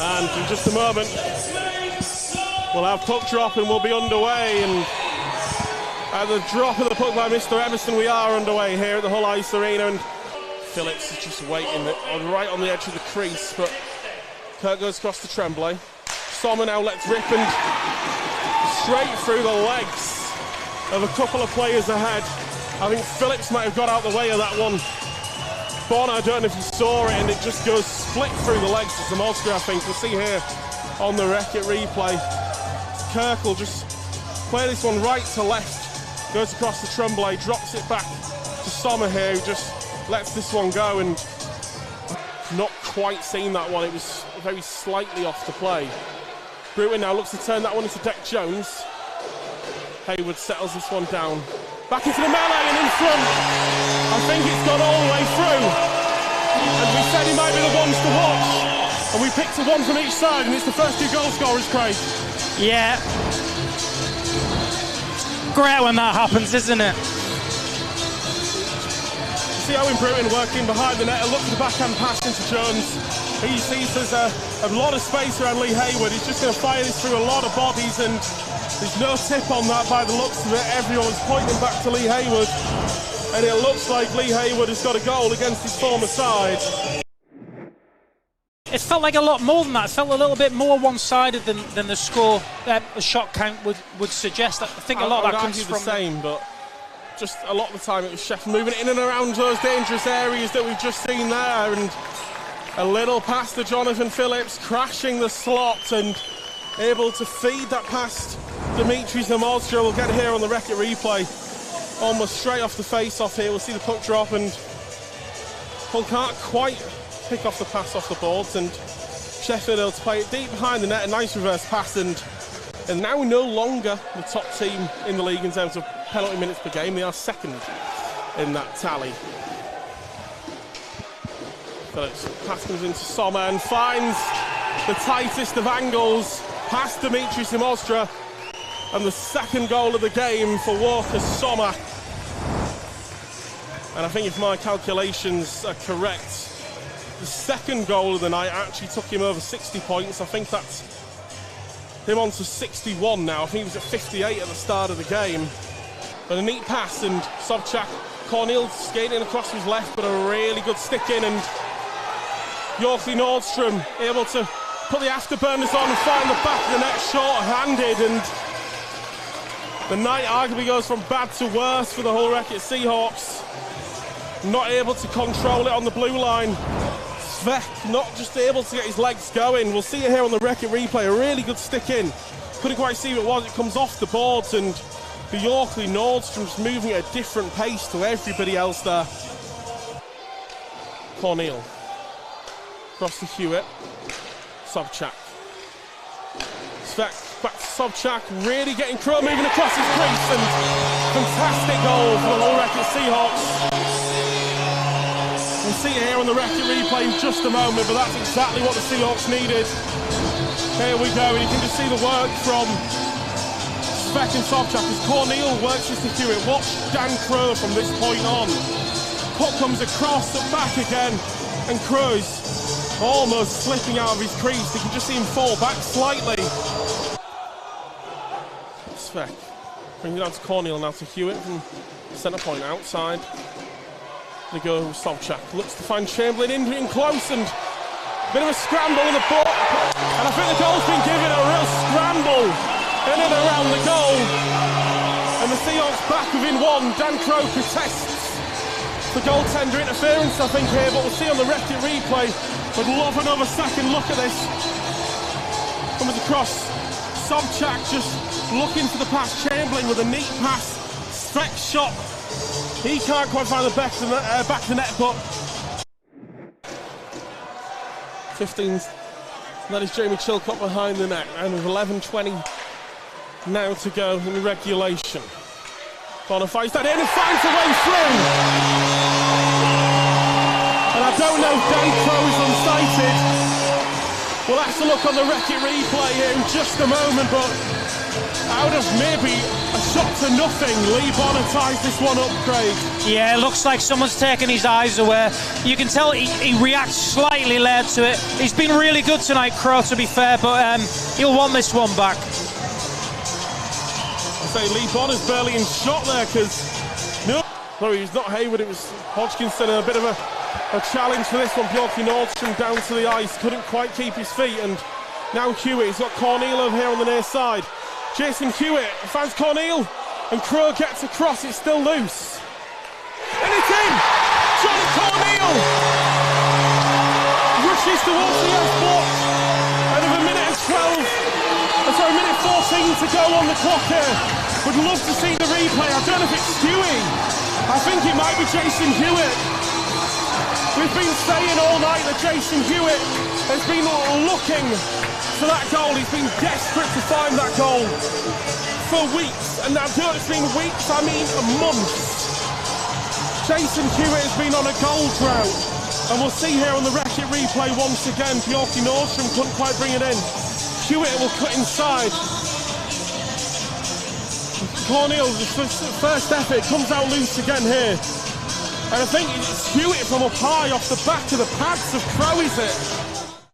And in just a moment, we'll have puck drop and we'll be underway. And at the drop of the puck by Mr. Everson, we are underway here at the Hull Ice Arena. And Phillips is just waiting right on the edge of the crease, but Kirk goes across to Tremblay. Sommer now lets rip and straight through the legs of a couple of players ahead. I think Phillips might have got out the way of that one. Bourne, I don't know if you saw it, and it just goes split through the legs of Zamolska, I think. We'll see here on the Reckitt replay. Kirk will just play this one right to left, goes across the Tremblay, drops it back to Sommer here, who just lets this one go, and not quite seen that one. It was very slightly off the play. Bruton now looks to turn that one into Deck Jones. Hayward settles this one down. Back into the melee and in front. I think it's gone all the way through. And we said he might be the ones to watch. And we picked a one from each side, and it's the first two goal scorers, Craig. Yeah. Great when that happens, isn't it? See Owen Bruton working behind the net. A look at the backhand pass into Jones. He sees there's a lot of space around Lee Hayward. He's just going to fire this through a lot of bodies, and there's no tip on that by the looks of it. Everyone's pointing back to Lee Hayward, and it looks like Lee Hayward has got a goal against his former side. It felt like a lot more than that. It felt a little bit more one-sided than the score, the shot count would suggest. I think a lot of that comes from the same, but just a lot of the time it was Sheffield moving in and around those dangerous areas that we've just seen there, and a little pass to Jonathan Phillips, crashing the slot and able to feed that past Dimitri Zamolska. We'll get here on the Reckitt replay, almost straight off the face-off here. We'll see the puck drop, and Hull can't quite pick off the pass off the boards, and Sheffield able to play it deep behind the net. A nice reverse pass, and now no longer the top team in the league in terms of penalty minutes per game. They are second in that tally. Phillips pass comes into Sommer and finds the tightest of angles past Dimitri Zamolska, and the second goal of the game for Walker Sommer. And I think if my calculations are correct, the second goal of the night actually took him over 60 points. I think that's him on to 61 now. I think he was at 58 at the start of the game. But a neat pass, and Sobchak, Cornel skating across his left, but a really good stick in, and Yorkley Nordstrom able to put the afterburners on and find the back of the net short-handed, and the night arguably goes from bad to worse for the Hull Reckitt Seahawks. Not able to control it on the blue line. Svek not just able to get his legs going. We'll see it here on the Reckitt replay. A really good stick in. Couldn't quite see what it was. It comes off the boards, and for Yorkley Nordstrom's moving at a different pace to everybody else there. Cornel. Across to Hewitt. Sobchak. Svek back to Sobchak. Really getting Crow moving across his crease, and fantastic goal for the Hull Reckitt Seahawks. We'll see it here on the Reckitt replay in just a moment, but that's exactly what the Seahawks needed. Here we go, and you can just see the work from Svek and Sobchak as Cornel works this to Hewitt. Watch Dan Crow from this point on. Puck comes across and back again, and Crow's almost slipping out of his crease. You can just see him fall back slightly. Svek brings it down to Cornel, now to Hewitt from centre point outside. They go Sobchak, looks to find Chamberlain in close, and a bit of a scramble in the ball, and I think the goal's been given a real scramble in and around the goal, and the Seahawks back within one. Dan Crow protests the goaltender interference, I think, here, but we'll see on the Reckitt replay. Would love another second look at this. Comes across, Sobchak just looking for the pass, Chamberlain with a neat pass, Svek shot. He can't quite find the back of the net, but 15th. That is Jamie Chilcott behind the net, and with 11:20 now to go in regulation. Bonner fights that in and finds a way through. And I don't know if Dan Crow is unsighted. We'll have to look on the Reckitt replay here in just a moment, but out of maybe a shot to nothing, Lee Bonner ties this one up, Craig. Yeah, it looks like someone's taken his eyes away. You can tell he reacts slightly late to it. He's been really good tonight, Crow, to be fair, but he'll want this one back. I say Lee Bonner's barely in shot there, because sorry, it was not Hayward, it was Hodgkinson. A bit of a challenge for this one. Bjorky Nordstrom down to the ice, couldn't quite keep his feet, and now Hewitt, he's got Corneal over here on the near side. Jason Hewitt finds Corneal, and Crow gets across, it's still loose. And it's in! John Corneal rushes towards the ice block, and of a minute 14 to go on the clock here. Would love to see the replay. I don't know if it's Stewie. I think it might be Jason Hewitt. We've been saying all night that Jason Hewitt has been looking for that goal. He's been desperate to find that goal for weeks, and I don't it's been weeks, I mean months. Jason Hewitt has been on a goal drought, and we'll see here on the Reckitt replay once again. Bjorky Nordstrom couldn't quite bring it in. Hewitt will cut inside. Corneal, the first effort, comes out loose again here. And I think it's Hewitt from up high off the back of the pads of Crow, is it?